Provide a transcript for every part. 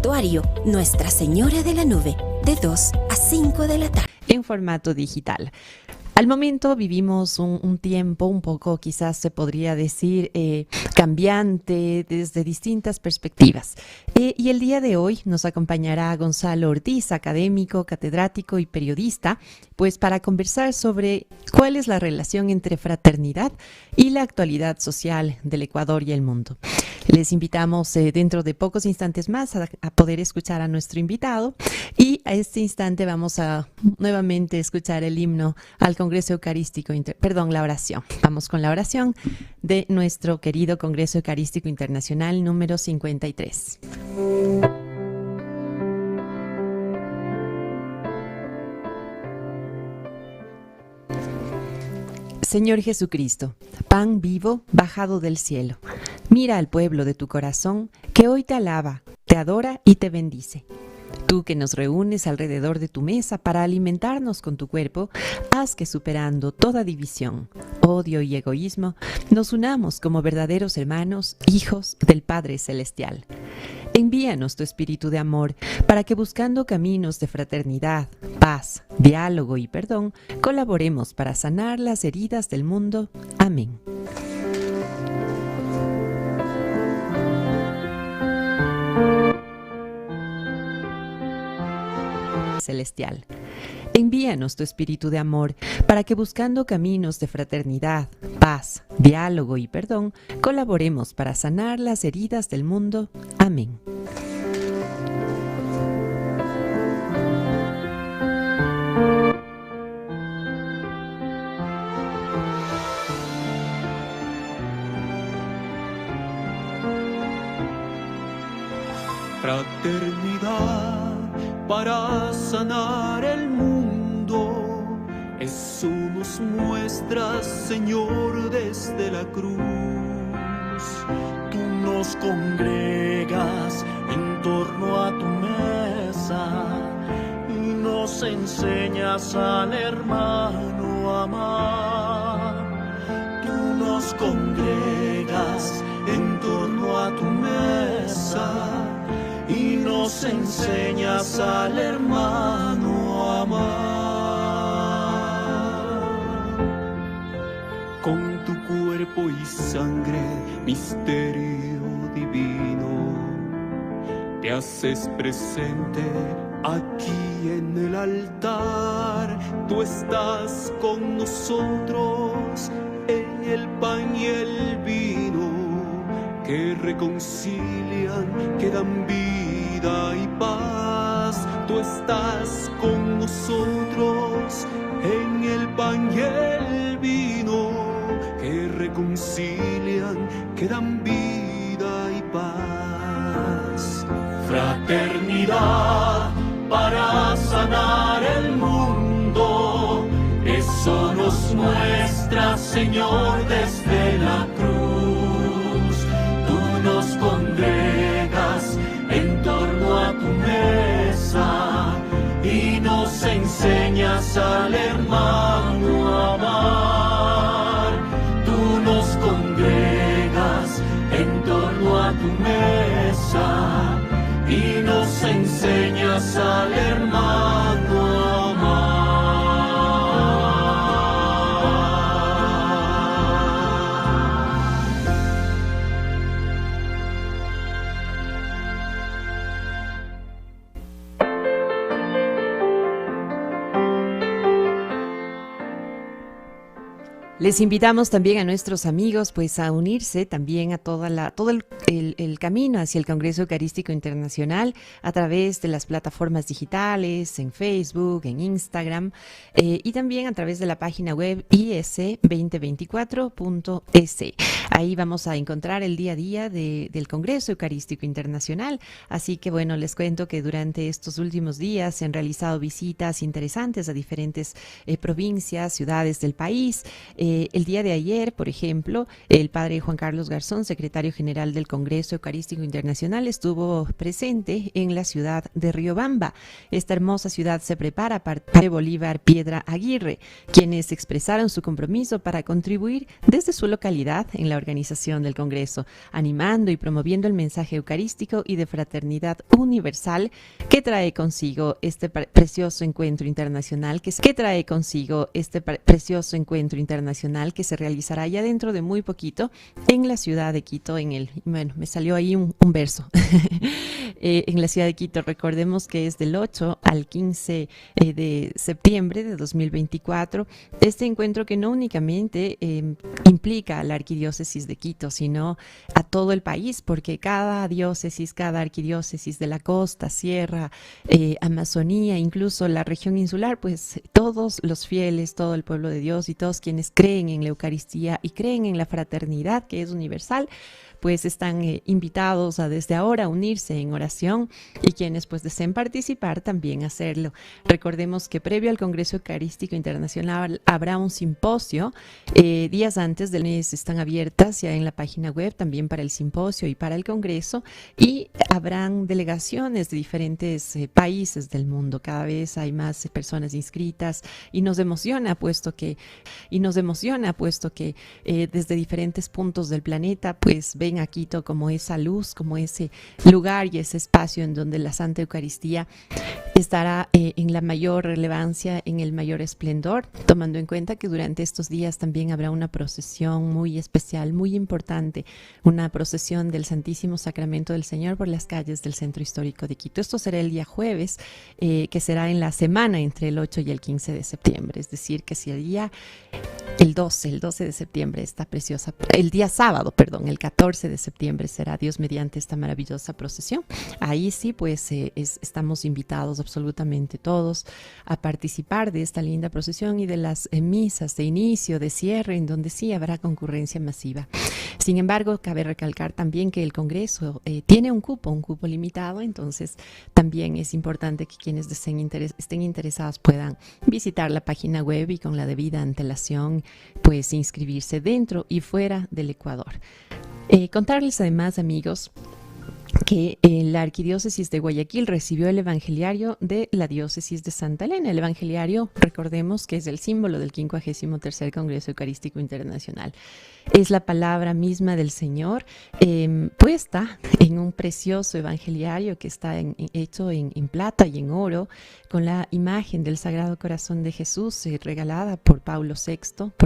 Santuario Nuestra Señora de la Nube, de 2 a 5 de la tarde. En formato digital. Al momento vivimos un tiempo un poco, quizás se podría decir, cambiante desde distintas perspectivas. Y el día de hoy nos acompañará Gonzalo Ortiz, académico, catedrático y periodista, pues para conversar sobre cuál es la relación entre fraternidad y la actualidad social del Ecuador y el mundo. Les invitamos dentro de pocos instantes más a poder escuchar a nuestro invitado, y a este instante vamos a nuevamente escuchar el himno al Congreso Eucarístico, la oración. Vamos con la oración de nuestro querido Congreso Eucarístico Internacional número 53. Señor Jesucristo, pan vivo bajado del cielo, mira al pueblo de tu corazón que hoy te alaba, te adora y te bendice. Tú que nos reúnes alrededor de tu mesa para alimentarnos con tu cuerpo, haz que superando toda división, odio y egoísmo, nos unamos como verdaderos hermanos, hijos del Padre Celestial. Envíanos tu espíritu de amor para que buscando caminos de fraternidad, paz, diálogo y perdón, colaboremos para sanar las heridas del mundo. Amén. Celestial. Envíanos tu espíritu de amor para que buscando caminos de fraternidad, paz, diálogo y perdón, colaboremos para sanar las heridas del mundo. Amén. Fraternidad para sanar el mundo, eso nos muestra, Señor, desde la cruz. Tú nos congregas en torno a tu mesa y nos enseñas al hermano a amar. Tú nos congregas en torno a tu mesa y nos enseñas al hermano a amar. Con tu cuerpo y sangre, misterio divino, te haces presente aquí en el altar. Tú estás con nosotros en el pan y el vino, que reconcilian, que dan vida y paz. Tú estás con nosotros en el pan y el vino, que reconcilian, que dan vida y paz. Fraternidad para sanar el mundo, eso nos muestra, Señor, desde la cruz. Nos congregas en torno a tu mesa y nos enseñas al hermano a amar. Tú nos congregas en torno a tu mesa y nos enseñas al hermano a amar. Les invitamos también a nuestros amigos pues a unirse también a todo el camino hacia el Congreso Eucarístico Internacional a través de las plataformas digitales, en Facebook, en Instagram, y también a través de la página web is2024.es. Ahí vamos a encontrar el día a día del Congreso Eucarístico Internacional. Así que bueno, les cuento que durante estos últimos días se han realizado visitas interesantes a diferentes provincias, ciudades del país. El día de ayer, por ejemplo, el padre Juan Carlos Garzón, secretario general del Congreso Eucarístico Internacional, estuvo presente en la ciudad de Riobamba. Esta hermosa ciudad se prepara para Bolívar Piedra Aguirre, quienes expresaron su compromiso para contribuir desde su localidad en la organización del Congreso, animando y promoviendo el mensaje eucarístico y de fraternidad universal que trae consigo este precioso encuentro internacional que se realizará ya dentro de muy poquito en la ciudad de Quito, me salió ahí un verso, en la ciudad de Quito. Recordemos que es del 8 al 15 de septiembre de 2024, este encuentro que no únicamente implica a la arquidiócesis de Quito, sino a todo el país, porque cada diócesis, cada arquidiócesis de la costa, sierra, Amazonía, incluso la región insular, pues todos los fieles, todo el pueblo de Dios y todos quienes creen en la Eucaristía y creen en la fraternidad que es universal, pues están invitados a desde ahora unirse en oración, y quienes pues deseen participar también hacerlo. Recordemos que previo al Congreso Eucarístico Internacional habrá un simposio días antes del mes. Están abiertas ya en la página web también para el simposio y para el Congreso, y habrán delegaciones de diferentes países del mundo. Cada vez hay más personas inscritas y nos emociona puesto que desde diferentes puntos del planeta pues ven a Quito como esa luz, como ese lugar y ese espacio en donde la Santa Eucaristía estará en la mayor relevancia, en el mayor esplendor, tomando en cuenta que durante estos días también habrá una procesión muy especial, muy importante, una procesión del Santísimo Sacramento del Señor por las calles del centro histórico de Quito. Esto será el día jueves, que será en la semana entre el 8 y el 15 de septiembre, es decir, que sería el 12 de septiembre, el día sábado, el 14 de septiembre será, Dios mediante, esta maravillosa procesión. Ahí sí, pues estamos invitados absolutamente todos a participar de esta linda procesión y de las misas de inicio, de cierre, en donde sí habrá concurrencia masiva. Sin embargo, cabe recalcar también que el Congreso tiene un cupo limitado, entonces también es importante que quienes estén interesados puedan visitar la página web y con la debida antelación pues inscribirse dentro y fuera del Ecuador. Contarles además, amigos, que la arquidiócesis de Guayaquil recibió el evangeliario de la diócesis de Santa Elena. El evangeliario, recordemos que es el símbolo del 53º Congreso Eucarístico Internacional. Es la palabra misma del Señor puesta en un precioso evangeliario que está hecho en plata y en oro, con la imagen del Sagrado Corazón de Jesús regalada por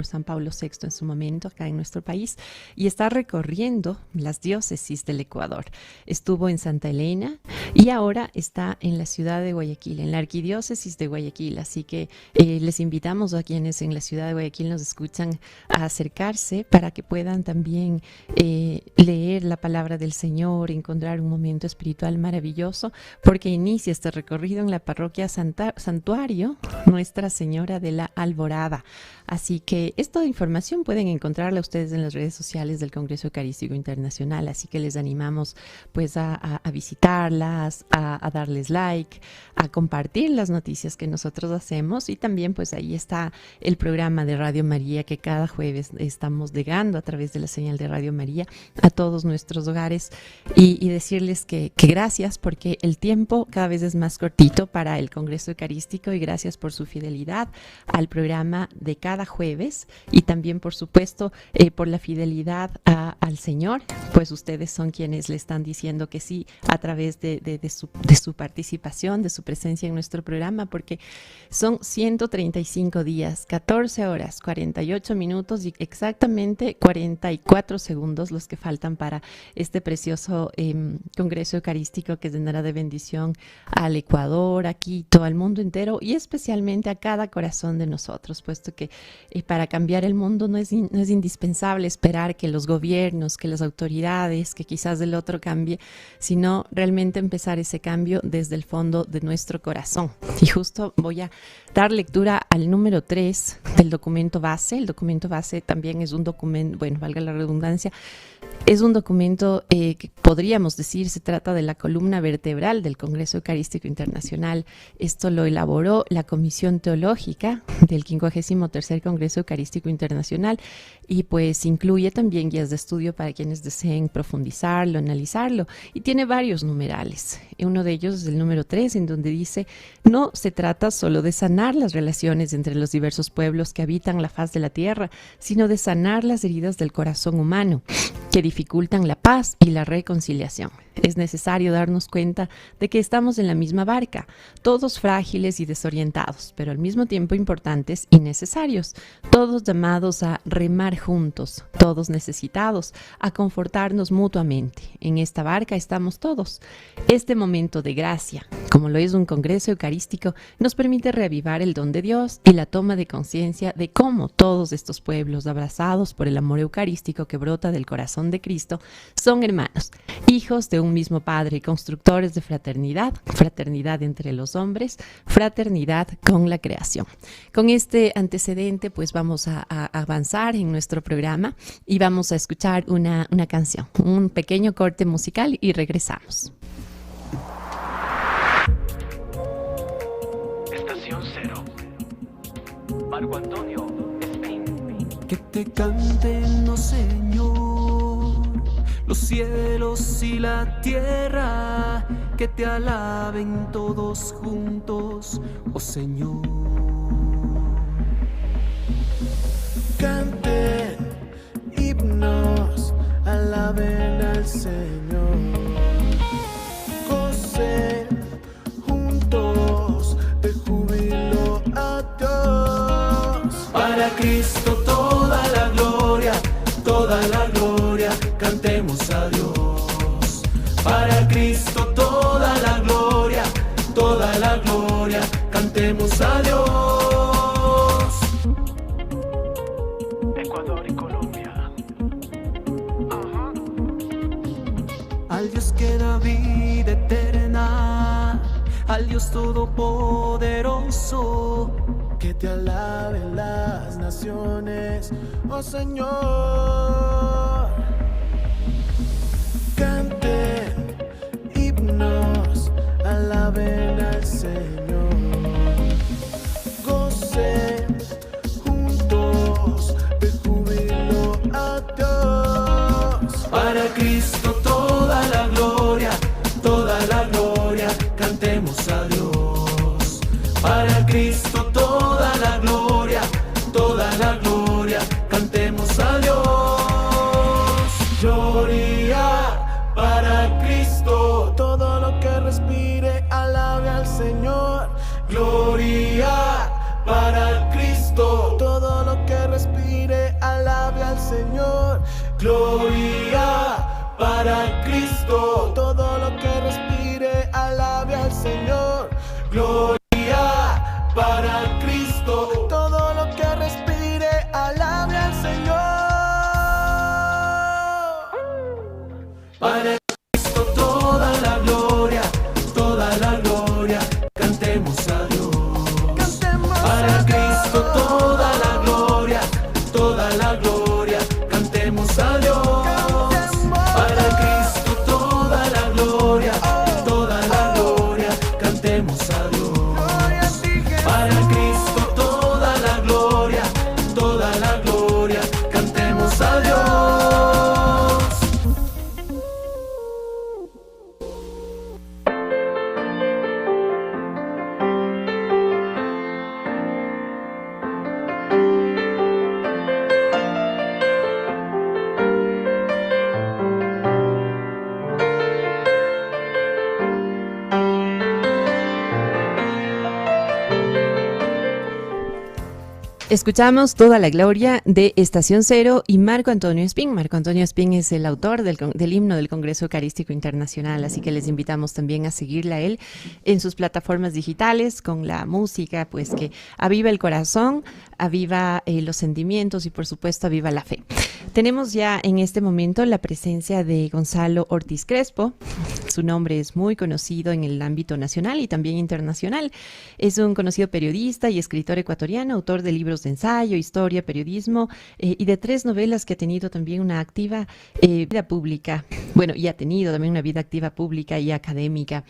San Pablo VI en su momento acá en nuestro país, y está recorriendo las diócesis del Ecuador. Estuvo en Santa Elena y ahora está en la ciudad de Guayaquil, en la arquidiócesis de Guayaquil. Así que les invitamos a quienes en la ciudad de Guayaquil nos escuchan a acercarse para que puedan también leer la palabra del Señor, encontrar un momento espiritual maravilloso, porque inicia este recorrido en la parroquia Santuario Nuestra Señora de la Alborada. Así que esta información pueden encontrarla ustedes en las redes sociales del Congreso Eucarístico Internacional, así que les animamos pues a visitarlas, a darles like, a compartir las noticias que nosotros hacemos, y también pues ahí está el programa de Radio María que cada jueves estamos llegando a través de la señal de Radio María a todos nuestros hogares, y decirles que gracias, porque el tiempo cada vez es más cortito para el Congreso Eucarístico, y gracias por su fidelidad al programa de cada jueves, y también por supuesto por la fidelidad al Señor, pues ustedes son quienes le están diciendo que sí a través de su participación, de su presencia en nuestro programa, porque son 135 días, 14 horas, 48 minutos y exactamente 44 segundos los que faltan para este precioso Congreso Eucarístico que tendrá de bendición al Ecuador, a Quito, al mundo entero, y especialmente a cada corazón de nosotros, puesto que para cambiar el mundo no es indispensable esperar que los gobiernos, que las autoridades, que quizás del otro calle, sino realmente empezar ese cambio desde el fondo de nuestro corazón. Y justo voy a dar lectura al número 3 del documento base. El documento base también es un documento, bueno, valga la redundancia, es un documento que podríamos decir se trata de la columna vertebral del Congreso Eucarístico Internacional. Esto lo elaboró la Comisión Teológica del 53º Congreso Eucarístico Internacional y pues incluye también guías de estudio para quienes deseen profundizarlo, analizarlo, y tiene varios numerales. Uno de ellos es el número 3, en donde dice: no se trata solo de sanar las relaciones entre los diversos pueblos que habitan la faz de la tierra, sino de sanar las heridas del corazón humano que dificultan la paz y la reconciliación. Es necesario darnos cuenta de que estamos en la misma barca, todos frágiles y desorientados, pero al mismo tiempo importantes y necesarios, todos llamados a remar juntos, todos necesitados a confortarnos mutuamente. En esta barca estamos todos. Este momento de gracia, como lo es un congreso eucarístico, nos permite reavivar el don de Dios y la toma de conciencia de cómo todos estos pueblos, abrazados por el amor eucarístico que brota del corazón de Cristo, son hermanos, hijos de un mismo Padre, constructores de fraternidad, fraternidad entre los hombres, fraternidad con la creación. Con este antecedente, pues vamos a avanzar en nuestro programa y vamos a escuchar una canción, un pequeño corte musical y regresamos. Estación Cero. Marco Antonio Spain. Que te canten, oh Señor, los cielos y la tierra, que te alaben todos juntos, oh Señor. Canten himnos, alaben al Señor. Gocen juntos de júbilo a Dios. Para Cristo toda la gloria, cantemos a Dios. Para Cristo toda la gloria, cantemos a Dios. Ecuador y Colombia. Al Dios que da vida eterna, al Dios todopoderoso, que te alaben las naciones, oh Señor. Canten himnos, alaben al Señor. Gocen juntos de júbilo a Dios. Para Cristo toda la gloria, cantemos a Dios. Para Cristo toda la gloria, cantemos a Dios. Gloria para Cristo, todo lo que respire alabe al Señor. Gloria para Cristo, todo lo que respire alabe al Señor. Gloria para Cristo, todo lo que respire alabe al Señor. Gloria para Cristo, todo lo que respire alabe al Señor. Para Cristo toda la gloria, cantemos a Dios. Para Cristo toda la gloria, cantemos a Dios. Para Cristo toda la gloria, cantemos a Dios. Para Cristo toda la gloria, cantemos a Dios. Escuchamos Toda la Gloria de Estación Cero y Marco Antonio Espín. Marco Antonio Espín es el autor del himno del Congreso Eucarístico Internacional, así que les invitamos también a seguirle a él en sus plataformas digitales con la música, pues que aviva el corazón, aviva los sentimientos y por supuesto aviva la fe. Tenemos ya en este momento la presencia de Gonzalo Ortiz Crespo. Su nombre es muy conocido en el ámbito nacional y también internacional. Es un conocido periodista y escritor ecuatoriano, autor de libros de ensayo, historia, periodismo y de 3 novelas que ha tenido también una activa vida pública. Bueno, y ha tenido también una vida activa pública y académica.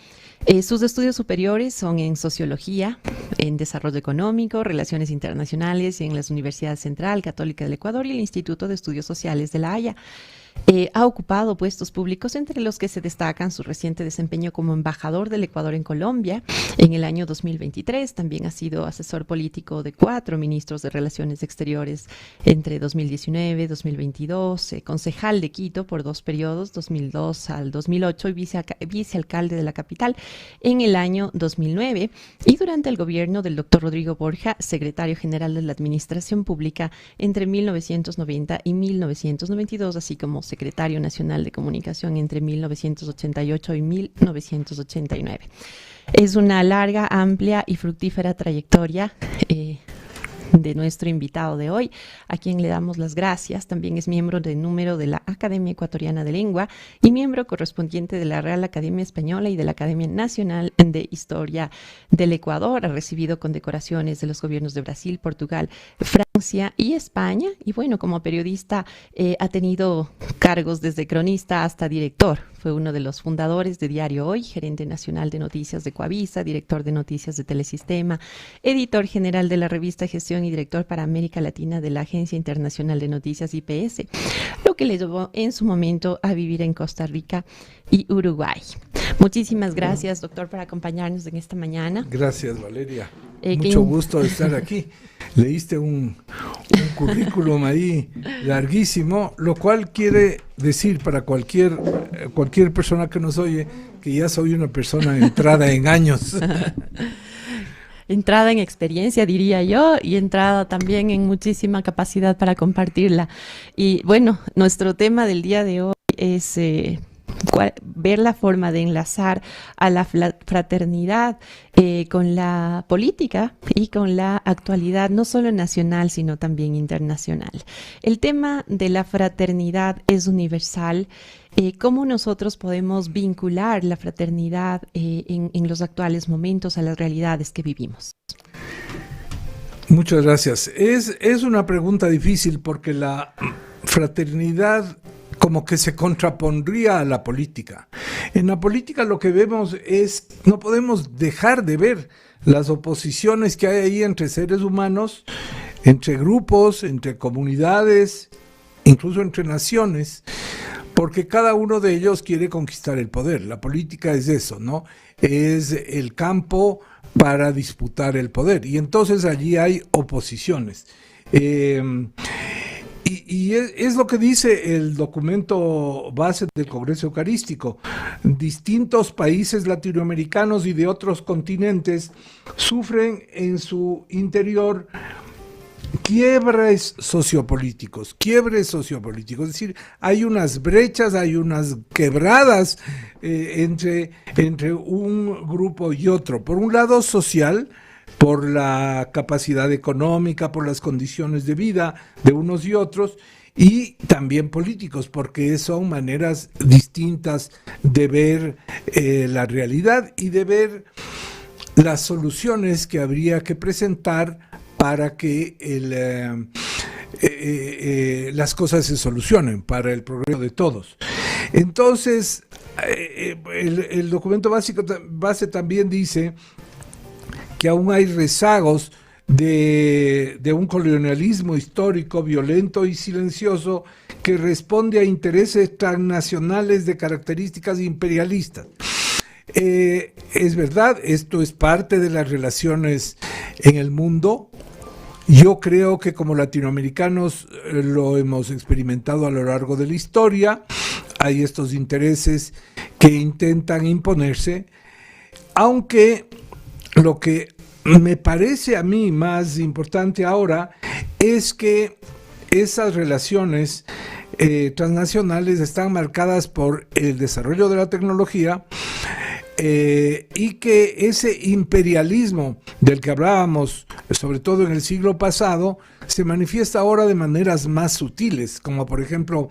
Sus estudios superiores son en sociología, en desarrollo económico, relaciones internacionales y en las Universidades Central, Católica del Ecuador y el Instituto de Estudios Sociales de La Haya. Ha ocupado puestos públicos entre los que se destacan su reciente desempeño como embajador del Ecuador en Colombia en el año 2023. También ha sido asesor político de 4 ministros de Relaciones Exteriores entre 2019 y 2022, concejal de Quito por 2 periodos, 2002 al 2008, y vicealcalde de la capital en el año 2009. Y durante el gobierno del doctor Rodrigo Borja, secretario general de la Administración Pública entre 1990 y 1992, así como secretario nacional de comunicación entre 1988 y 1989. Es una larga, amplia y fructífera trayectoria de nuestro invitado de hoy, a quien le damos las gracias. También es miembro de número de la Academia Ecuatoriana de Lengua y miembro correspondiente de la Real Academia Española y de la Academia Nacional de Historia del Ecuador. Ha recibido condecoraciones de los gobiernos de Brasil, Portugal, Francia y España. Y bueno, como periodista ha tenido cargos desde cronista hasta director. Fue uno de los fundadores de Diario Hoy, gerente nacional de noticias de Coavisa, director de noticias de Telesistema, editor general de la revista Gestión y director para América Latina de la Agencia Internacional de Noticias IPS, lo que le llevó en su momento a vivir en Costa Rica y Uruguay. Muchísimas gracias, doctor, por acompañarnos en esta mañana. Gracias, Valeria. Mucho gusto de estar aquí. Leíste un currículum ahí larguísimo, lo cual quiere decir para cualquier persona que nos oye que ya soy una persona entrada en años. Entrada en experiencia, diría yo, y entrada también en muchísima capacidad para compartirla. Y bueno, nuestro tema del día de hoy es ver la forma de enlazar a la fraternidad con la política y con la actualidad, no solo nacional, sino también internacional. El tema de la fraternidad es universal. ¿Cómo nosotros podemos vincular la fraternidad en los actuales momentos a las realidades que vivimos? Muchas gracias. Es una pregunta difícil porque la fraternidad como que se contrapondría a la política. En la política lo que vemos es, no podemos dejar de ver las oposiciones que hay ahí entre seres humanos, entre grupos, entre comunidades, incluso entre naciones, porque cada uno de ellos quiere conquistar el poder. La política es eso, ¿no? Es el campo para disputar el poder, y entonces allí hay oposiciones. Y es lo que dice el documento base del Congreso Eucarístico. Distintos países latinoamericanos y de otros continentes sufren en su interior quiebres sociopolíticos, es decir, hay unas brechas, hay unas quebradas entre un grupo y otro. Por un lado, social, por la capacidad económica, por las condiciones de vida de unos y otros, y también políticos, porque son maneras distintas de ver la realidad y de ver las soluciones que habría que presentar para que las cosas se solucionen, para el progreso de todos. Entonces, el documento base también dice que aún hay rezagos de un colonialismo histórico, violento y silencioso que responde a intereses transnacionales de características imperialistas. Es verdad, esto es parte de las relaciones en el mundo. Yo creo que como latinoamericanos lo hemos experimentado a lo largo de la historia. Hay estos intereses que intentan imponerse, aunque lo que me parece a mí más importante ahora es que esas relaciones transnacionales están marcadas por el desarrollo de la tecnología, y que ese imperialismo del que hablábamos, sobre todo en el siglo pasado, se manifiesta ahora de maneras más sutiles, como por ejemplo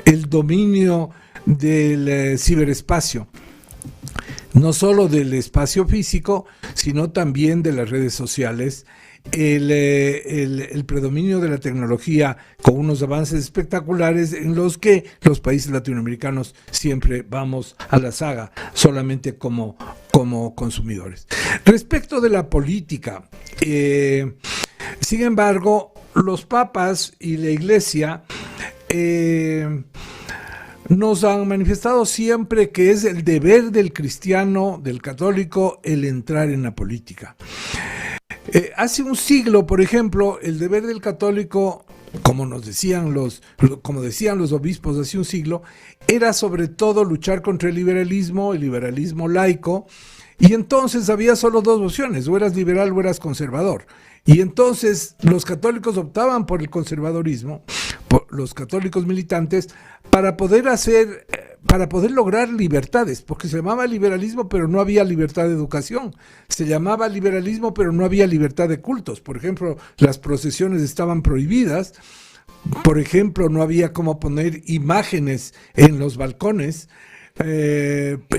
el dominio del ciberespacio. No solo del espacio físico, sino también de las redes sociales, el predominio de la tecnología con unos avances espectaculares en los que los países latinoamericanos siempre vamos a la saga, solamente como consumidores. Respecto de la política, sin embargo, los papas y la Iglesia nos han manifestado siempre que es el deber del cristiano, del católico, el entrar en la política. Hace un siglo, por ejemplo, el deber del católico, como decían los obispos hace un siglo, era sobre todo luchar contra el liberalismo laico, y entonces había solo dos opciones: o eras liberal o eras conservador. Y entonces los católicos optaban por el conservadorismo, por los católicos militantes, para poder lograr libertades, porque se llamaba liberalismo, pero no había libertad de educación. Se llamaba liberalismo, pero no había libertad de cultos. Por ejemplo, las procesiones estaban prohibidas. Por ejemplo, no había cómo poner imágenes en los balcones.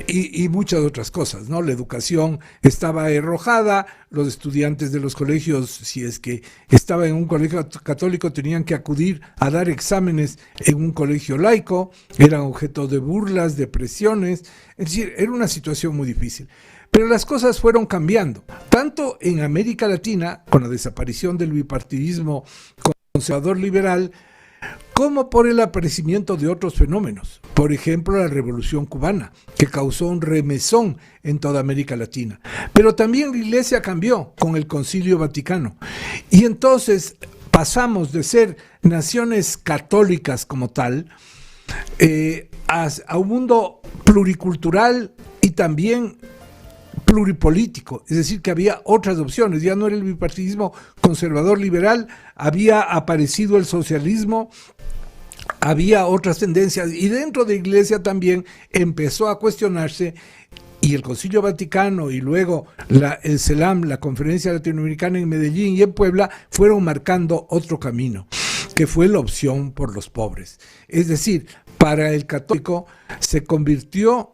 Y muchas otras cosas, ¿no? La educación estaba arrojada, los estudiantes de los colegios, si es que estaban en un colegio católico, tenían que acudir a dar exámenes en un colegio laico, eran objeto de burlas, de presiones, es decir, era una situación muy difícil. Pero las cosas fueron cambiando, tanto en América Latina, con la desaparición del bipartidismo conservador liberal, como por el aparecimiento de otros fenómenos. Por ejemplo, la Revolución Cubana, que causó un remesón en toda América Latina. Pero también la Iglesia cambió con el Concilio Vaticano. Y entonces pasamos de ser naciones católicas como tal a un mundo pluricultural y también pluripolítico, es decir, que había otras opciones. Ya no era el bipartidismo conservador liberal, había aparecido el socialismo, había otras tendencias, y dentro de la Iglesia también empezó a cuestionarse, y el Concilio Vaticano y luego el CELAM, la Conferencia Latinoamericana en Medellín y en Puebla, fueron marcando otro camino, que fue la opción por los pobres. Es decir, para el católico se convirtió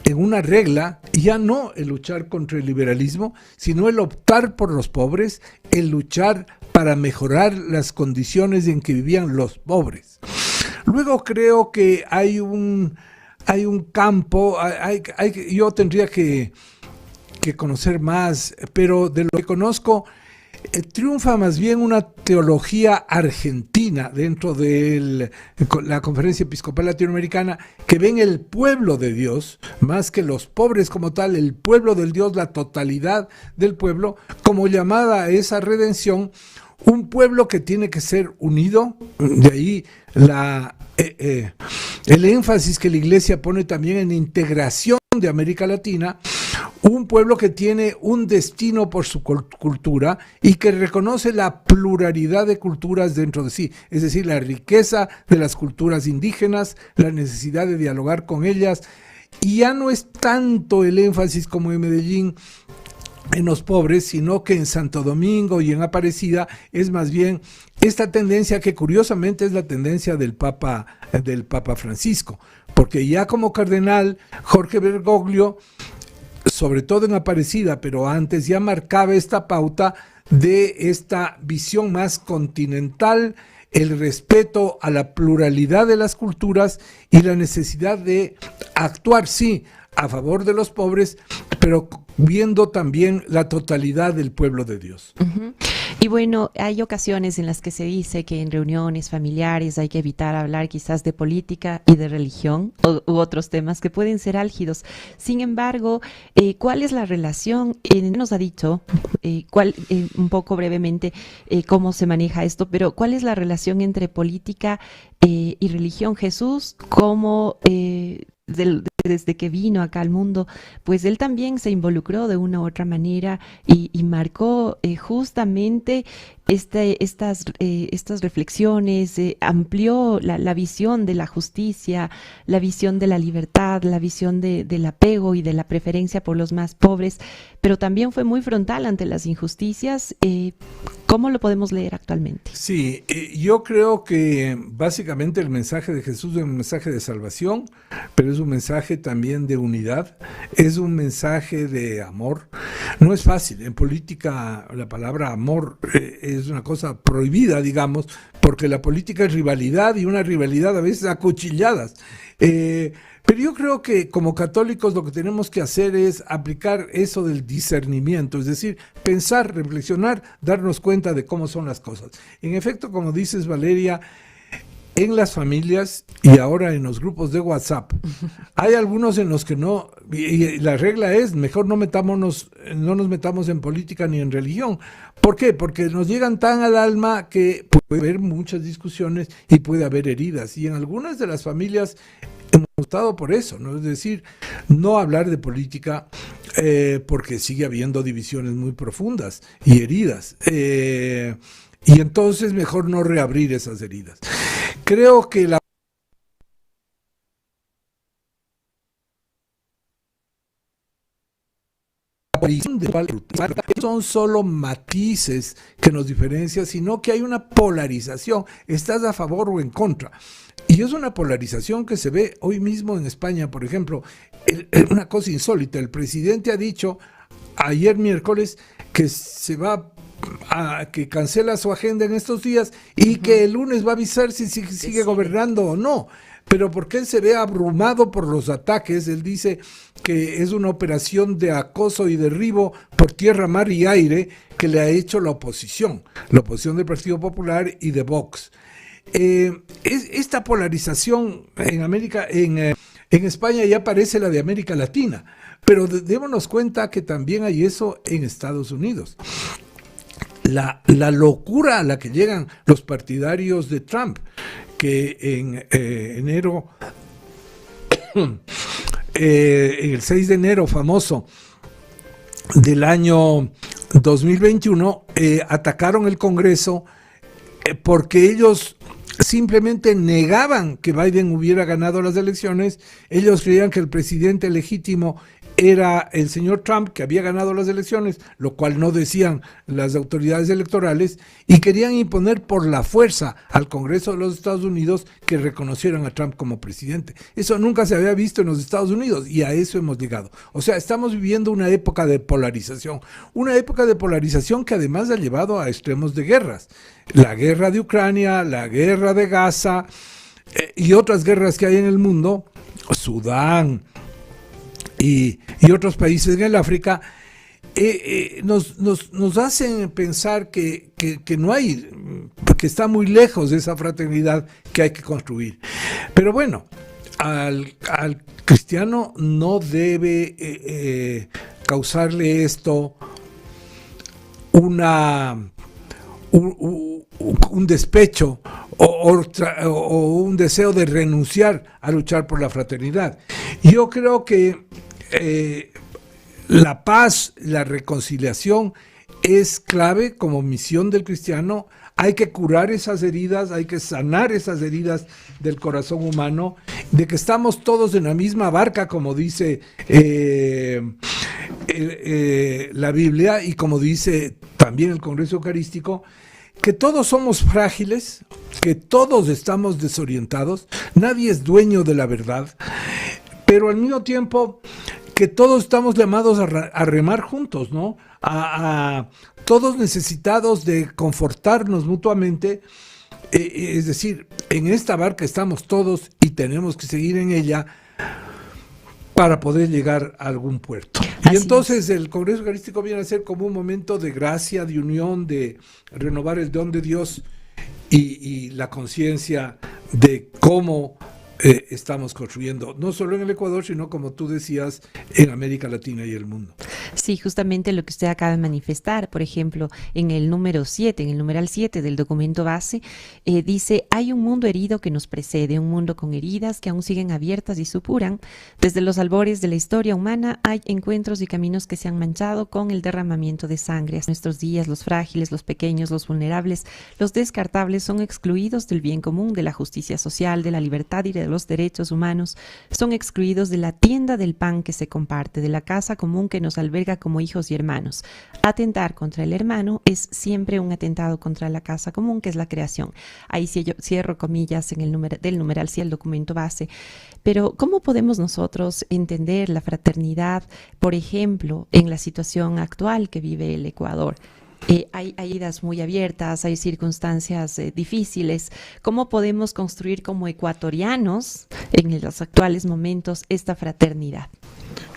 en una regla ya no el luchar contra el liberalismo, sino el optar por los pobres, el luchar para mejorar las condiciones en que vivían los pobres. Luego creo que hay un campo, yo tendría que conocer más, pero de lo que conozco, triunfa más bien una teología argentina dentro de la Conferencia Episcopal Latinoamericana, que ven el pueblo de Dios, más que los pobres como tal, el pueblo del Dios, la totalidad del pueblo, como llamada a esa redención, un pueblo que tiene que ser unido. De ahí el énfasis que la Iglesia pone también en integración de América Latina, un pueblo que tiene un destino por su cultura y que reconoce la pluralidad de culturas dentro de sí, es decir, la riqueza de las culturas indígenas, la necesidad de dialogar con ellas, y ya no es tanto el énfasis como en Medellín en los pobres, sino que en Santo Domingo y en Aparecida es más bien esta tendencia, que curiosamente es la tendencia del Papa Francisco, porque ya como cardenal Jorge Bergoglio, sobre todo en Aparecida, pero antes ya marcaba esta pauta de esta visión más continental, el respeto a la pluralidad de las culturas y la necesidad de actuar, sí, a favor de los pobres, pero viendo también la totalidad del pueblo de Dios. Uh-huh. Y bueno, hay ocasiones en las que se dice que en reuniones familiares hay que evitar hablar quizás de política y de religión u otros temas que pueden ser álgidos. Sin embargo, ¿cuál es la relación? Nos ha dicho un poco brevemente cómo se maneja esto, pero ¿cuál es la relación entre política y religión? Jesús, ¿cómo desde que vino acá al mundo, pues él también se involucró de una u otra manera y marcó justamente estas reflexiones, amplió la visión de la justicia, la visión de la libertad, la visión del apego y de la preferencia por los más pobres, pero también fue muy frontal ante las injusticias. ¿Cómo lo podemos leer actualmente? Sí, yo creo que básicamente el mensaje de Jesús es un mensaje de salvación, pero es un mensaje también de unidad, es un mensaje de amor. No es fácil, en política la palabra amor es una cosa prohibida, digamos, porque la política es rivalidad y una rivalidad a veces a cuchilladas. Pero yo creo que como católicos lo que tenemos que hacer es aplicar eso del discernimiento, es decir, pensar, reflexionar, darnos cuenta de cómo son las cosas. En efecto, como dices, Valeria, en las familias y ahora en los grupos de WhatsApp, hay algunos en los que no, y la regla es, mejor no nos metamos en política ni en religión. ¿Por qué? Porque nos llegan tan al alma que puede haber muchas discusiones y puede haber heridas. Y en algunas de las familias hemos optado por eso, ¿no? Es decir, no hablar de política porque sigue habiendo divisiones muy profundas y heridas. Y entonces mejor no reabrir esas heridas. Creo que la son solo matices que nos diferencian, sino que hay una polarización, estás a favor o en contra. Y es una polarización que se ve hoy mismo en España, por ejemplo, una cosa insólita, el presidente ha dicho ayer miércoles que se va que cancela su agenda en estos días y que el lunes va a avisar si sigue gobernando o no. Pero porque él se ve abrumado por los ataques, él dice que es una operación de acoso y derribo por tierra, mar y aire que le ha hecho la oposición del Partido Popular y de Vox. Esta polarización en América, en España ya parece la de América Latina, pero démonos cuenta que también hay eso en Estados Unidos. La locura a la que llegan los partidarios de Trump, que en enero, el 6 de enero famoso del año 2021, atacaron el Congreso porque ellos simplemente negaban que Biden hubiera ganado las elecciones. Ellos creían que el presidente legítimo era el señor Trump, que había ganado las elecciones, lo cual no decían las autoridades electorales, y querían imponer por la fuerza al Congreso de los Estados Unidos que reconocieran a Trump como presidente. Eso nunca se había visto en los Estados Unidos y a eso hemos llegado. O sea, estamos viviendo una época de polarización que además ha llevado a extremos de guerras. La guerra de Ucrania, la guerra de Gaza y otras guerras que hay en el mundo, Sudán, y otros países en el África, nos hacen pensar que no hay, que está muy lejos de esa fraternidad que hay que construir. Pero bueno, al cristiano no debe causarle esto un despecho o un deseo de renunciar a luchar por la fraternidad. Yo creo que la paz, la reconciliación es clave como misión del cristiano. Hay que curar esas heridas, hay que sanar esas heridas del corazón humano, de que estamos todos en la misma barca, como dice la Biblia y como dice también el Congreso Eucarístico, que todos somos frágiles, que todos estamos desorientados, nadie es dueño de la verdad, pero al mismo tiempo que todos estamos llamados a remar juntos, ¿no? A todos necesitados de confortarnos mutuamente, es decir, en esta barca estamos todos y tenemos que seguir en ella para poder llegar a algún puerto. Y entonces el Congreso Eucarístico viene a ser como un momento de gracia, de unión, de renovar el don de Dios y la conciencia de cómo estamos construyendo, no solo en el Ecuador, sino como tú decías, en América Latina y el mundo. Sí, justamente lo que usted acaba de manifestar, por ejemplo, en el número 7, en el numeral 7 del documento base, dice, hay un mundo herido que nos precede, un mundo con heridas que aún siguen abiertas y supuran. Desde los albores de la historia humana hay encuentros y caminos que se han manchado con el derramamiento de sangre. Hasta nuestros días, los frágiles, los pequeños, los vulnerables, los descartables son excluidos del bien común, de la justicia social, de la libertad y de los derechos humanos. Son excluidos de la tienda del pan que se comparte, de la casa común que nos alberga como hijos y hermanos. Atentar contra el hermano es siempre un atentado contra la casa común, que es la creación. Ahí cierro comillas en el del numeral sí, el documento base. Pero ¿cómo podemos nosotros entender la fraternidad, por ejemplo, en la situación actual que vive el Ecuador? Hay heridas muy abiertas, hay circunstancias difíciles. ¿Cómo podemos construir como ecuatorianos en los actuales momentos esta fraternidad?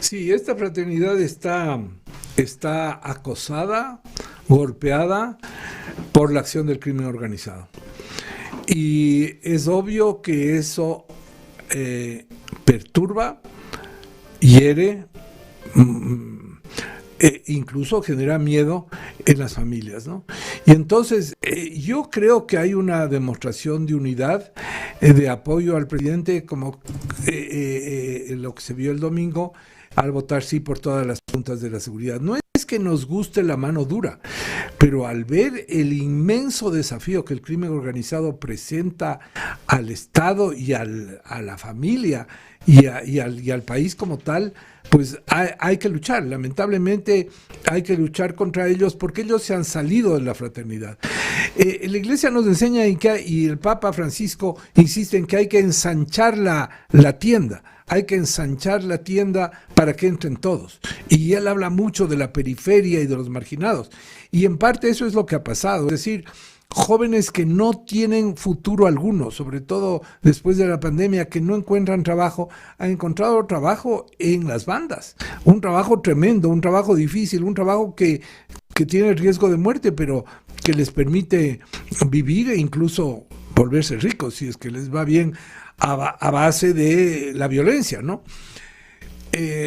Sí, esta fraternidad está acosada, golpeada por la acción del crimen organizado. Y es obvio que eso perturba, hiere, incluso genera miedo en las familias, ¿no? Y entonces yo creo que hay una demostración de unidad, de apoyo al presidente, como lo que se vio el domingo al votar sí por todas las juntas de la seguridad. No es que nos guste la mano dura, pero al ver el inmenso desafío que el crimen organizado presenta al Estado y a la familia y al país como tal, pues hay que luchar. Lamentablemente hay que luchar contra ellos porque ellos se han salido de la fraternidad. La Iglesia nos enseña y el Papa Francisco insiste en que hay que ensanchar la tienda. Hay que ensanchar la tienda para que entren todos. Y él habla mucho de la periferia y de los marginados. Y en parte eso es lo que ha pasado. Es decir, jóvenes que no tienen futuro alguno, sobre todo después de la pandemia, que no encuentran trabajo, han encontrado trabajo en las bandas. Un trabajo tremendo, un trabajo difícil, un trabajo que tiene riesgo de muerte, pero que les permite vivir e incluso volverse ricos, si es que les va bien, a base de la violencia, ¿no?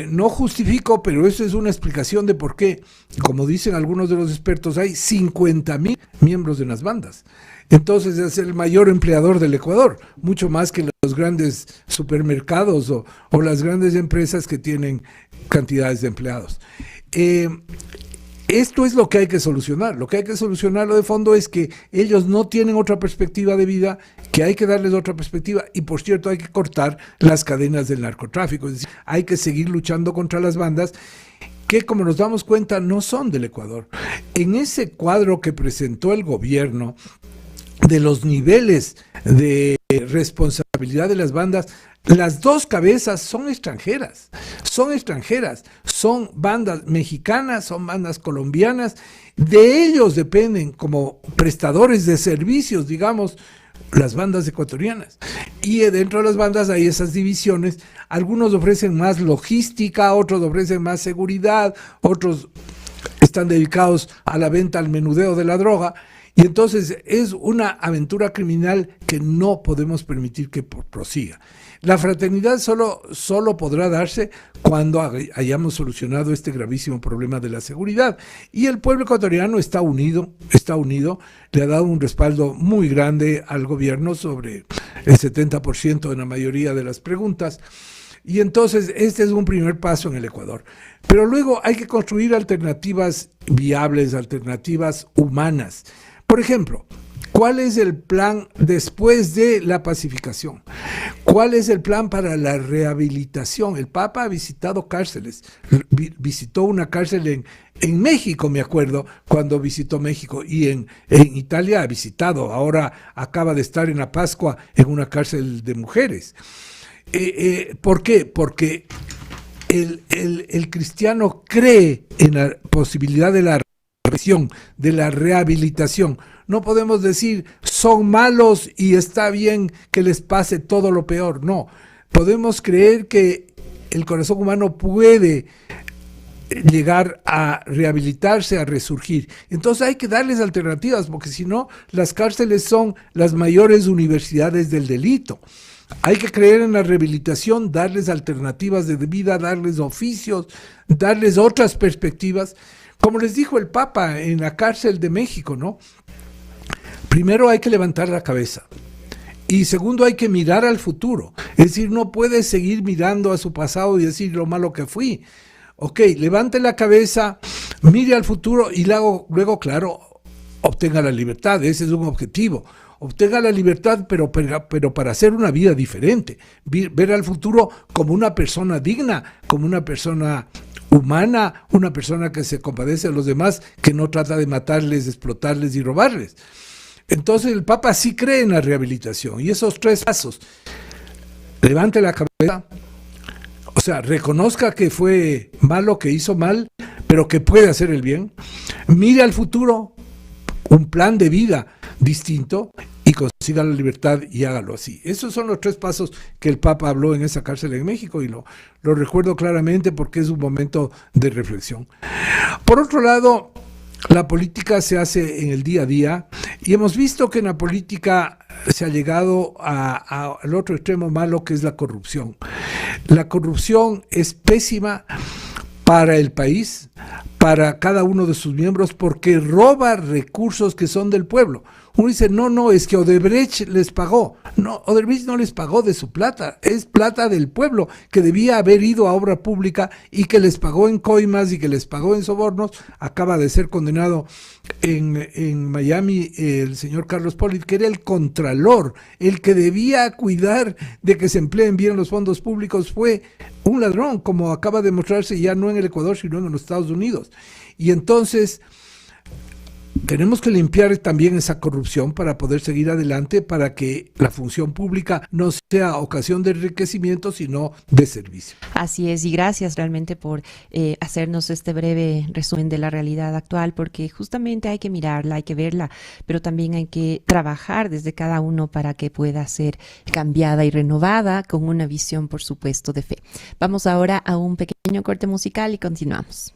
No justifico, pero eso es una explicación de por qué, como dicen algunos de los expertos, hay 50,000 miembros de las bandas. Entonces es el mayor empleador del Ecuador, mucho más que los grandes supermercados o las grandes empresas que tienen cantidades de empleados. Esto es lo que hay que solucionar. Lo que hay que solucionarlo de fondo es que ellos no tienen otra perspectiva de vida, que hay que darles otra perspectiva y, por cierto, hay que cortar las cadenas del narcotráfico. Es decir, hay que seguir luchando contra las bandas que, como nos damos cuenta, no son del Ecuador. En ese cuadro que presentó el gobierno de los niveles de responsabilidad de las bandas, las dos cabezas son extranjeras, son bandas mexicanas, son bandas colombianas, de ellos dependen como prestadores de servicios, digamos, las bandas ecuatorianas. Y dentro de las bandas hay esas divisiones, algunos ofrecen más logística, otros ofrecen más seguridad, otros están dedicados a la venta, al menudeo de la droga. Y entonces es una aventura criminal que no podemos permitir que prosiga. La fraternidad solo podrá darse cuando hayamos solucionado este gravísimo problema de la seguridad. Y el pueblo ecuatoriano está unido, le ha dado un respaldo muy grande al gobierno, sobre el 70% en la mayoría de las preguntas. Y entonces este es un primer paso en el Ecuador. Pero luego hay que construir alternativas viables, alternativas humanas. Por ejemplo, ¿cuál es el plan después de la pacificación? ¿Cuál es el plan para la rehabilitación? El Papa ha visitado cárceles, visitó una cárcel en México, me acuerdo, cuando visitó México, y en Italia ha visitado, ahora acaba de estar en la Pascua en una cárcel de mujeres. ¿Por qué? Porque el cristiano cree en la posibilidad de la de la rehabilitación. No podemos decir son malos y está bien que les pase todo lo peor. No, podemos creer que el corazón humano puede llegar a rehabilitarse, a resurgir. Entonces hay que darles alternativas, porque si no, las cárceles son las mayores universidades del delito. Hay que creer en la rehabilitación, darles alternativas de vida, darles oficios, darles otras perspectivas. Como les dijo el Papa en la cárcel de México, ¿no? Primero hay que levantar la cabeza. Y segundo, hay que mirar al futuro. Es decir, no puede seguir mirando a su pasado y decir lo malo que fui. Ok, levante la cabeza, mire al futuro y luego, claro, obtenga la libertad. Ese es un objetivo. Obtenga la libertad, pero para hacer una vida diferente. Ver al futuro como una persona digna, como una persona humana, una persona que se compadece de los demás, que no trata de matarles, explotarles y robarles. Entonces el Papa sí cree en la rehabilitación. Y esos 3 pasos: levante la cabeza, o sea, reconozca que fue malo, que hizo mal, pero que puede hacer el bien. Mire al futuro, un plan de vida distinto, y consiga la libertad y hágalo así. Esos son los 3 pasos que el Papa habló en esa cárcel en México, y lo recuerdo claramente porque es un momento de reflexión. Por otro lado, la política se hace en el día a día, y hemos visto que en la política se ha llegado al otro extremo malo, que es la corrupción. La corrupción es pésima para el país, para cada uno de sus miembros, porque roba recursos que son del pueblo. Uno dice, no, es que Odebrecht les pagó. No, Odebrecht no les pagó de su plata, es plata del pueblo que debía haber ido a obra pública y que les pagó en coimas y que les pagó en sobornos. Acaba de ser condenado en Miami el señor Carlos Pollitt, que era el contralor, el que debía cuidar de que se empleen bien los fondos públicos. Fue un ladrón, como acaba de mostrarse ya no en el Ecuador, sino en los Estados Unidos. Y entonces tenemos que limpiar también esa corrupción para poder seguir adelante, para que la función pública no sea ocasión de enriquecimiento, sino de servicio. Así es, y gracias realmente por hacernos este breve resumen de la realidad actual, porque justamente hay que mirarla, hay que verla, pero también hay que trabajar desde cada uno para que pueda ser cambiada y renovada con una visión, por supuesto, de fe. Vamos ahora a un pequeño corte musical y continuamos.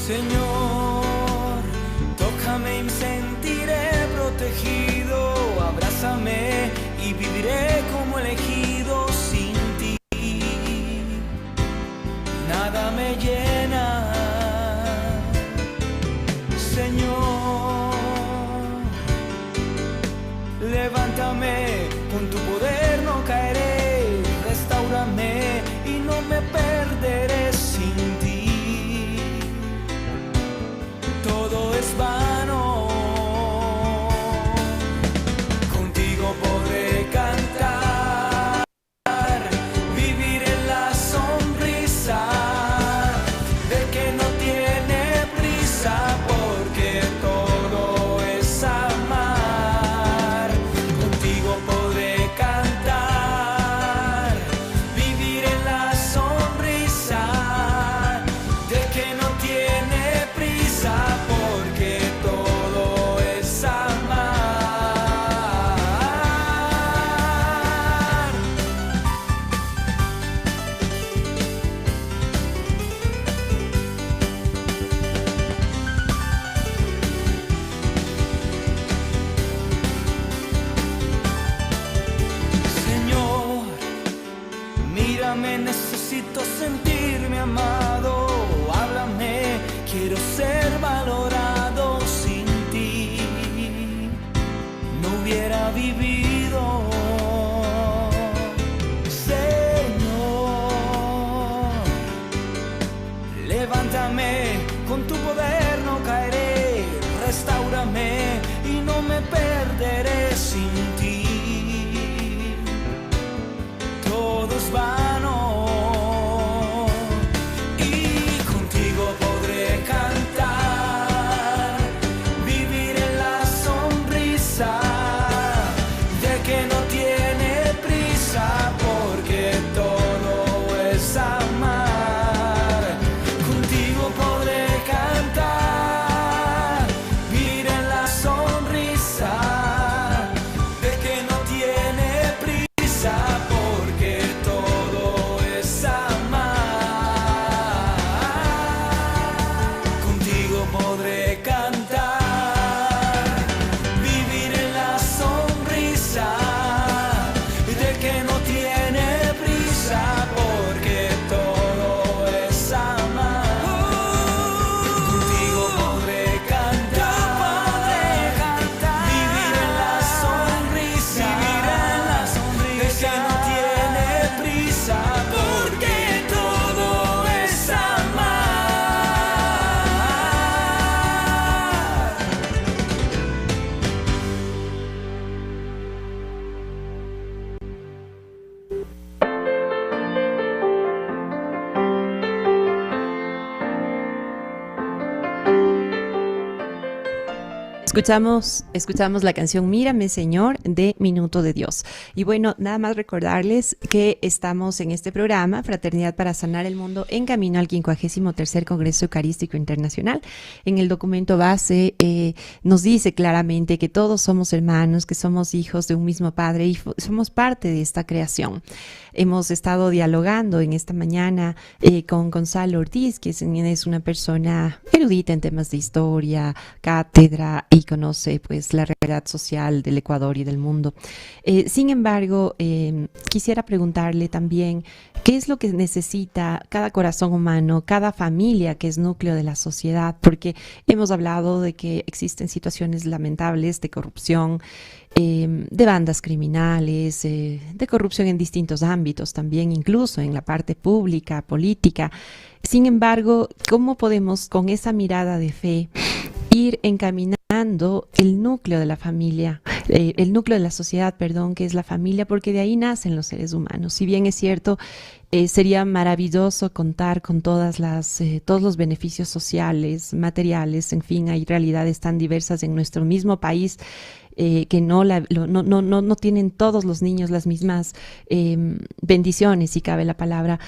Señor, tócame y me sentiré protegido, abrázame y viviré como elegido. Sin ti nada me llena. Señor, levántame, con tu poder no caeré, restáurame y no me perderé. Sin ti todo es vano, contigo podré cantar, vivir en la sonrisa del que no tiene prisa, porque todo es amar. Contigo podré cantar, vivir en la sonrisa del que no tiene prisa, porque todo es amar. Señor, mírame, necesito sentirme amado. Háblame, quiero ser valorado. Sin ti no hubiera vivido. Señor, levántame, con tu poder no caeré, restáurame y no me perderé. Sin ti todo es vano, y contigo podré cantar, vivir en la sonrisa Escuchamos la canción Mírame Señor de Minuto de Dios. Y bueno, nada más recordarles que estamos en este programa Fraternidad para Sanar el Mundo en camino al 53º Congreso Eucarístico Internacional. En el documento base nos dice claramente que todos somos hermanos, que somos hijos de un mismo Padre y somos parte de esta creación. Hemos estado dialogando en esta mañana con Gonzalo Ortiz, que es una persona erudita en temas de historia, cátedra, y conoce pues la realidad social del Ecuador y del mundo. Sin embargo, quisiera preguntarle también qué es lo que necesita cada corazón humano, cada familia que es núcleo de la sociedad, porque hemos hablado de que existen situaciones lamentables de corrupción, de bandas criminales, de corrupción en distintos ámbitos también, incluso en la parte pública, política. Sin embargo, ¿cómo podemos con esa mirada de fe ir encaminando el núcleo de la familia, el núcleo de la sociedad, perdón, que es la familia, porque de ahí nacen los seres humanos? Si bien es cierto, sería maravilloso contar con todos los beneficios sociales, materiales, en fin, hay realidades tan diversas en nuestro mismo país que no tienen todos los niños las mismas bendiciones, si cabe la palabra,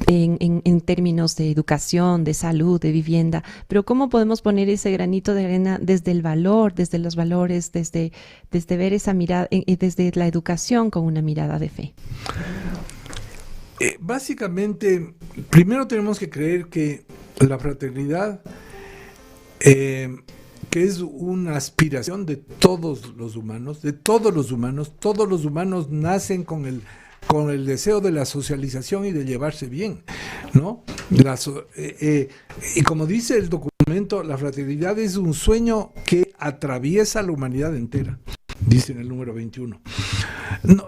en términos de educación, de salud, de vivienda. Pero ¿cómo podemos poner ese granito de arena desde el valor, desde los valores, desde ver esa mirada, desde la educación con una mirada de fe? Básicamente, primero tenemos que creer que la fraternidad, que es una aspiración de todos los humanos, todos los humanos nacen con el deseo de la socialización y de llevarse bien, ¿no? Y como dice el documento, la fraternidad es un sueño que atraviesa la humanidad entera, dice en el número 21.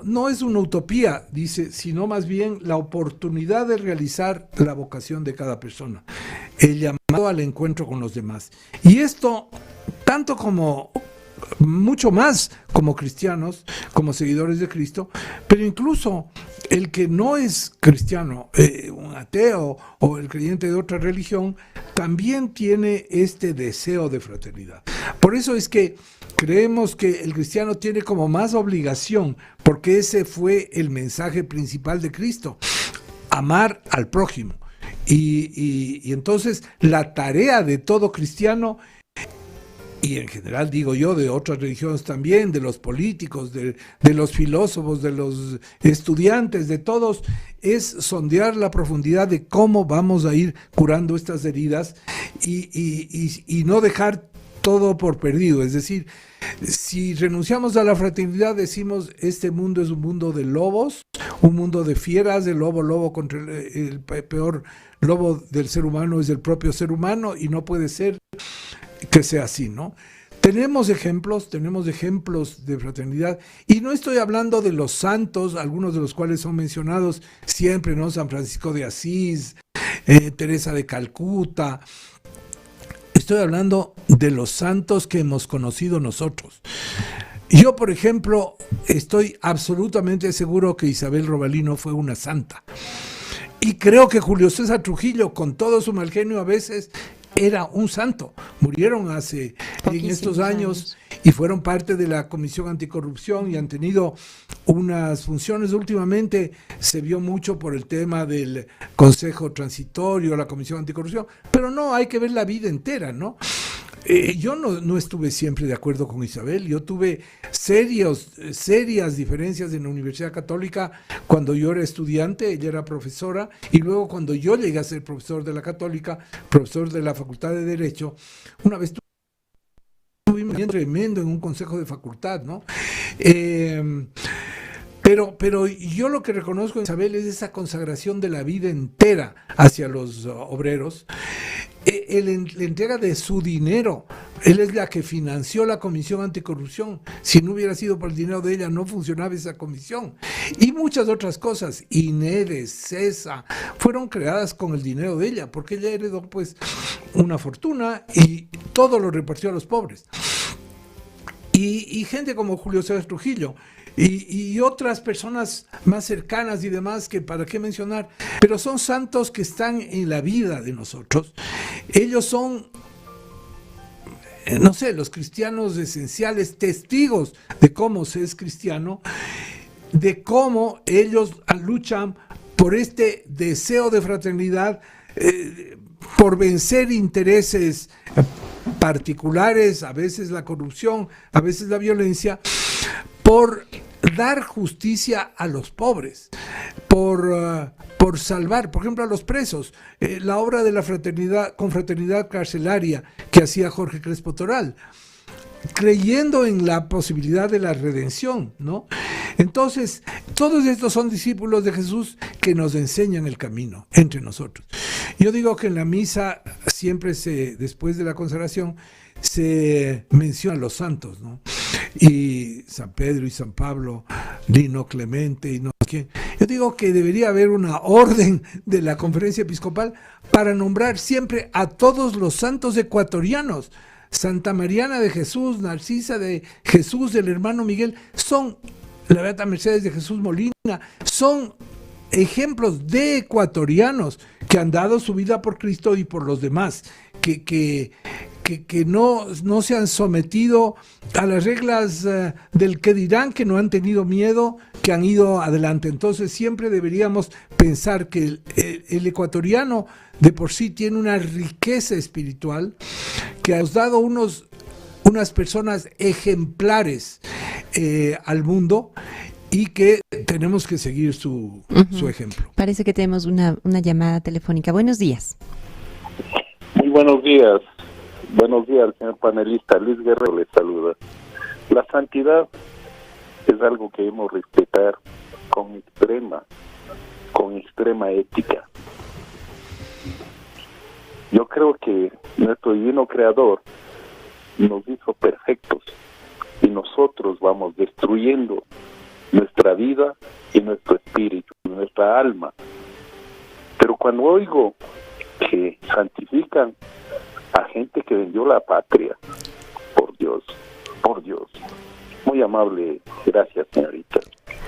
No es una utopía, dice, sino más bien la oportunidad de realizar la vocación de cada persona, el llamado al encuentro con los demás. Y esto, tanto como, mucho más como cristianos, como seguidores de Cristo, pero incluso el que no es cristiano, un ateo o el creyente de otra religión, también tiene este deseo de fraternidad. Por eso es que creemos que el cristiano tiene como más obligación, porque ese fue el mensaje principal de Cristo, amar al prójimo. Y entonces la tarea de todo cristiano, y en general digo yo de otras religiones también, de los políticos, de los filósofos, de los estudiantes, de todos, es sondear la profundidad de cómo vamos a ir curando estas heridas y no dejar todo por perdido. Es decir, si renunciamos a la fraternidad, decimos, este mundo es un mundo de lobos, un mundo de fieras, de lobo contra el peor lobo del ser humano es el propio ser humano, y no puede ser que sea así, ¿no? Tenemos ejemplos de fraternidad, y no estoy hablando de los santos, algunos de los cuales son mencionados siempre, ¿no? San Francisco de Asís, Teresa de Calcuta. Estoy hablando de los santos que hemos conocido nosotros. Yo, por ejemplo, estoy absolutamente seguro que Isabel Robalino fue una santa. Y creo que Julio César Trujillo, con todo su mal genio a veces, era un santo. Murieron en estos años y fueron parte de la Comisión Anticorrupción y han tenido unas funciones. Últimamente se vio mucho por el tema del Consejo Transitorio, la Comisión Anticorrupción, pero no, hay que ver la vida entera, ¿no? Yo no estuve siempre de acuerdo con Isabel. Yo tuve serias diferencias en la Universidad Católica cuando yo era estudiante, ella era profesora, y luego cuando yo llegué a ser profesor de la Católica, profesor de la Facultad de Derecho, una vez tuvimos un tremendo en un consejo de facultad, ¿no? Pero yo lo que reconozco en Isabel es esa consagración de la vida entera hacia los obreros. La entrega de su dinero. Él es la que financió la Comisión Anticorrupción. Si no hubiera sido por el dinero de ella, no funcionaba esa comisión. Y muchas otras cosas, INEDES, CESA, fueron creadas con el dinero de ella, porque ella heredó pues una fortuna y todo lo repartió a los pobres. Y gente como Julio César Trujillo, y otras personas más cercanas y demás, que para qué mencionar, pero son santos que están en la vida de nosotros. Ellos son no sé, los cristianos esenciales, testigos de cómo se es cristiano, de cómo ellos luchan por este deseo de fraternidad, por vencer intereses particulares, a veces la corrupción, a veces la violencia, por dar justicia a los pobres, por salvar, por ejemplo, a los presos. La obra de la confraternidad carcelaria que hacía Jorge Crespo Toral, creyendo en la posibilidad de la redención, ¿no? Entonces, todos estos son discípulos de Jesús que nos enseñan el camino entre nosotros. Yo digo que en la misa siempre después de la consagración, se menciona a los santos, ¿no? Y San Pedro y San Pablo, Lino Clemente y no sé quién. Yo digo que debería haber una orden de la Conferencia Episcopal para nombrar siempre a todos los santos ecuatorianos. Santa Mariana de Jesús, Narcisa de Jesús, del hermano Miguel, son la Beata Mercedes de Jesús Molina, son ejemplos de ecuatorianos que han dado su vida por Cristo y por los demás, que no se han sometido a las reglas del que dirán, que no han tenido miedo, que han ido adelante. Entonces siempre deberíamos pensar que el ecuatoriano de por sí tiene una riqueza espiritual, que ha dado unas personas ejemplares al mundo, y que tenemos que seguir su ejemplo. Parece que tenemos una llamada telefónica. Buenos días. Muy buenos días. Buenos días, señor panelista. Luis Guerrero le saluda. La santidad es algo que debemos respetar con extrema ética. Yo creo que nuestro divino creador nos hizo perfectos y nosotros vamos destruyendo nuestra vida y nuestro espíritu, nuestra alma. Pero cuando oigo que santifican a gente que vendió la patria, por Dios, muy amable, gracias, señorita.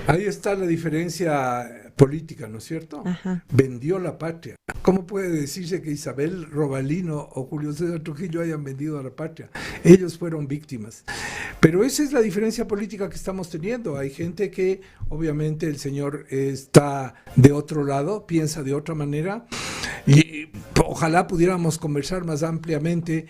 Ahí está la diferencia política, ¿no es cierto? Ajá. Vendió la patria. ¿Cómo puede decirse que Isabel Robalino o Julio César Trujillo hayan vendido a la patria? Ellos fueron víctimas. Pero esa es la diferencia política que estamos teniendo. Hay gente que, obviamente, el señor está de otro lado, piensa de otra manera, y ojalá pudiéramos conversar más ampliamente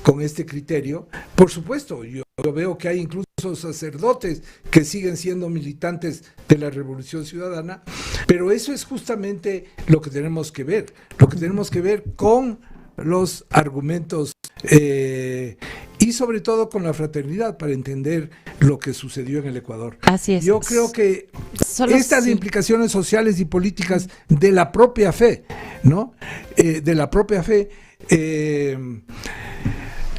con este criterio. Por supuesto, yo veo que hay incluso sacerdotes que siguen siendo militantes de la Revolución Ciudadana, pero eso es justamente lo que tenemos que ver con los argumentos y sobre todo con la fraternidad para entender lo que sucedió en el Ecuador. Así es. Yo creo que estas sí. implicaciones sociales y políticas de la propia fe, ¿no?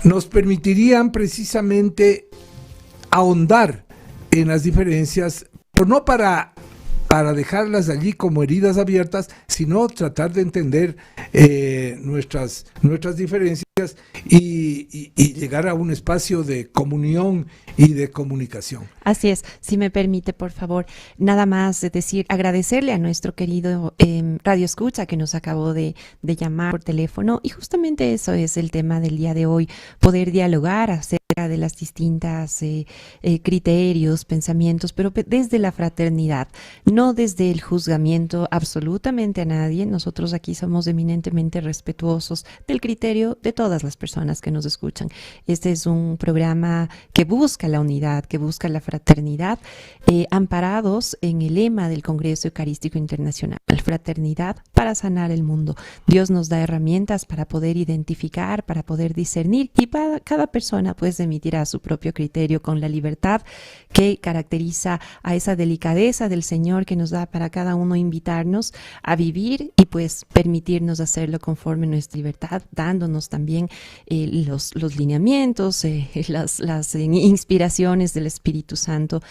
Nos permitirían precisamente ahondar en las diferencias, pero no para dejarlas allí como heridas abiertas, sino tratar de entender nuestras diferencias y llegar a un espacio de comunión y de comunicación. Así es. Si me permite, por favor, nada más decir, agradecerle a nuestro querido Radio Escucha que nos acabó de llamar por teléfono, y justamente eso es el tema del día de hoy, poder dialogar acerca de las distintas criterios, pensamientos, pero desde la fraternidad, no desde el juzgamiento absolutamente a nadie. Nosotros aquí somos eminentemente respetuosos del criterio de todas las personas que nos escuchan. Este es un programa que busca la unidad, que busca la fraternidad, amparados en el lema del Congreso Eucarístico Internacional, fraternidad para sanar el mundo. Dios nos da herramientas para poder identificar, para poder discernir, y para cada persona pues emitirá su propio criterio con la libertad que caracteriza a esa delicadeza del Señor que nos da para cada uno, invitarnos a vivir y pues permitirnos hacerlo conforme a nuestra libertad, dándonos también los lineamientos, las inspiraciones del Espíritu Santo.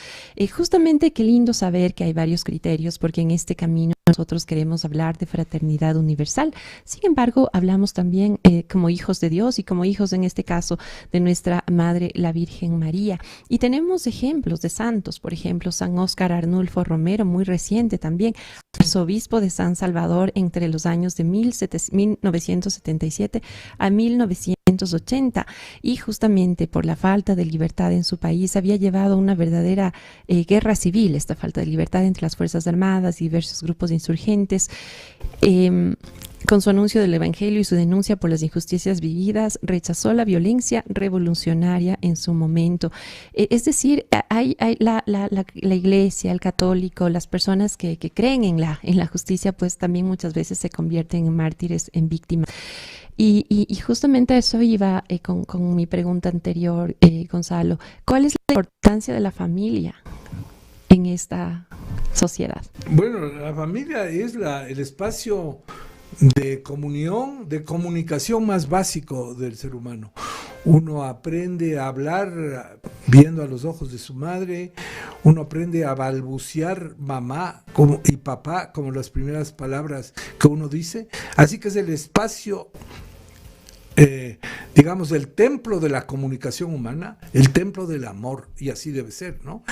Justamente qué lindo saber que hay varios criterios, porque en este camino nosotros queremos hablar de fraternidad universal. Sin embargo, hablamos también como hijos de Dios y como hijos, en este caso, de nuestra Madre, la Virgen María. Y tenemos ejemplos de santos, por ejemplo, San Óscar Arnulfo Romero, muy reciente también, arzobispo de San Salvador entre los años de 1977 a 1980. 1980 y justamente por la falta de libertad en su país había llevado a una verdadera guerra civil, esta falta de libertad entre las Fuerzas Armadas y diversos grupos de insurgentes. Con su anuncio del Evangelio y su denuncia por las injusticias vividas, rechazó la violencia revolucionaria en su momento. Es decir, hay la iglesia, el católico, las personas que creen en la justicia, pues también muchas veces se convierten en mártires, en víctimas. Y justamente a eso iba con mi pregunta anterior, Gonzalo. ¿Cuál es la importancia de la familia en esta sociedad? Bueno, la familia es el espacio de comunión, de comunicación más básico del ser humano. Uno aprende a hablar viendo a los ojos de su madre, uno aprende a balbucear mamá y papá como las primeras palabras que uno dice, así que es el espacio, digamos, el templo de la comunicación humana, el templo del amor, y así debe ser, ¿no?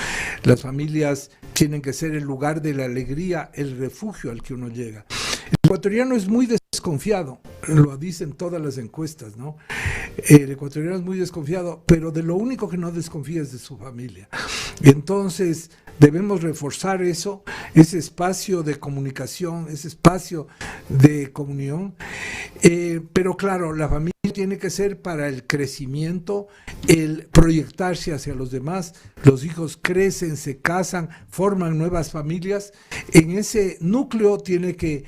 Las familias tienen que ser el lugar de la alegría, el refugio al que uno llega. El ecuatoriano es muy desconfiado, lo dicen todas las encuestas, ¿no? El ecuatoriano es muy desconfiado, pero de lo único que no desconfía es de su familia. Entonces debemos reforzar eso, ese espacio de comunicación, ese espacio de comunión, pero claro, la familia tiene que ser para el crecimiento, el proyectarse hacia los demás. Los hijos crecen, se casan, forman nuevas familias. En ese núcleo tiene que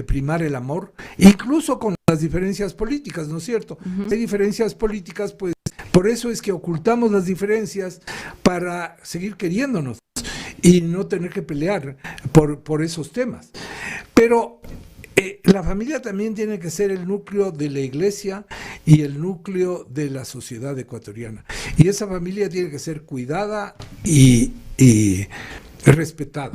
primar el amor, incluso con las diferencias políticas, ¿no es cierto? Hay diferencias políticas, pues por eso es que ocultamos las diferencias para seguir queriéndonos y no tener que pelear por esos temas. Pero la familia también tiene que ser el núcleo de la iglesia y el núcleo de la sociedad ecuatoriana. Y esa familia tiene que ser cuidada y respetada.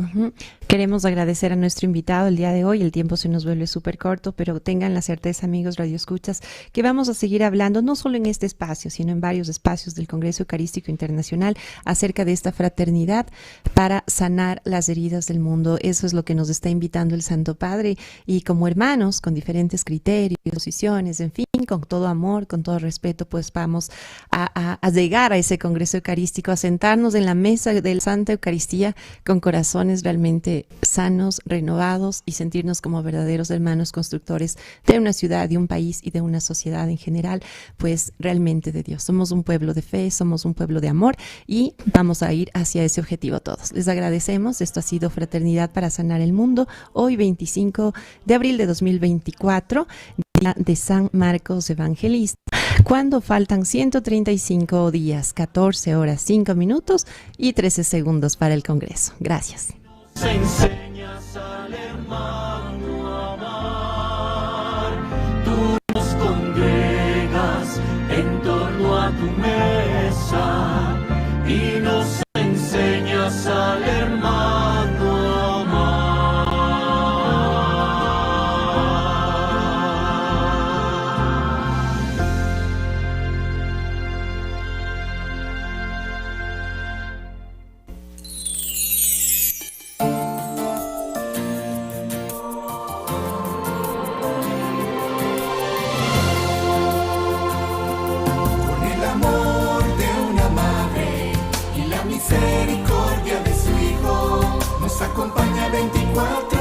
Queremos agradecer a nuestro invitado el día de hoy. El tiempo se nos vuelve súper corto, pero tengan la certeza, amigos radioescuchas, que vamos a seguir hablando, no solo en este espacio, sino en varios espacios del Congreso Eucarístico Internacional, acerca de esta fraternidad para sanar las heridas del mundo. Eso es lo que nos está invitando el Santo Padre, y como hermanos, con diferentes criterios, posiciones, en fin, con todo amor, con todo respeto, pues vamos a llegar a ese Congreso Eucarístico, a sentarnos en la mesa de la Santa Eucaristía con corazones realmente sanos, renovados, y sentirnos como verdaderos hermanos constructores de una ciudad, de un país y de una sociedad en general, pues realmente de Dios. Somos un pueblo de fe, somos un pueblo de amor, y vamos a ir hacia ese objetivo todos. Les agradecemos. Esto ha sido Fraternidad para Sanar el Mundo, hoy 25 de abril de 2024, día de San Marcos Evangelista, cuando faltan 135 días, 14 horas, 5 minutos y 13 segundos para el Congreso. Gracias. Enseñas al hermano a amar, tú nos congregas en torno a tu mesa y nos enseñas al hermano a amar. Misericordia de su Hijo nos acompaña 24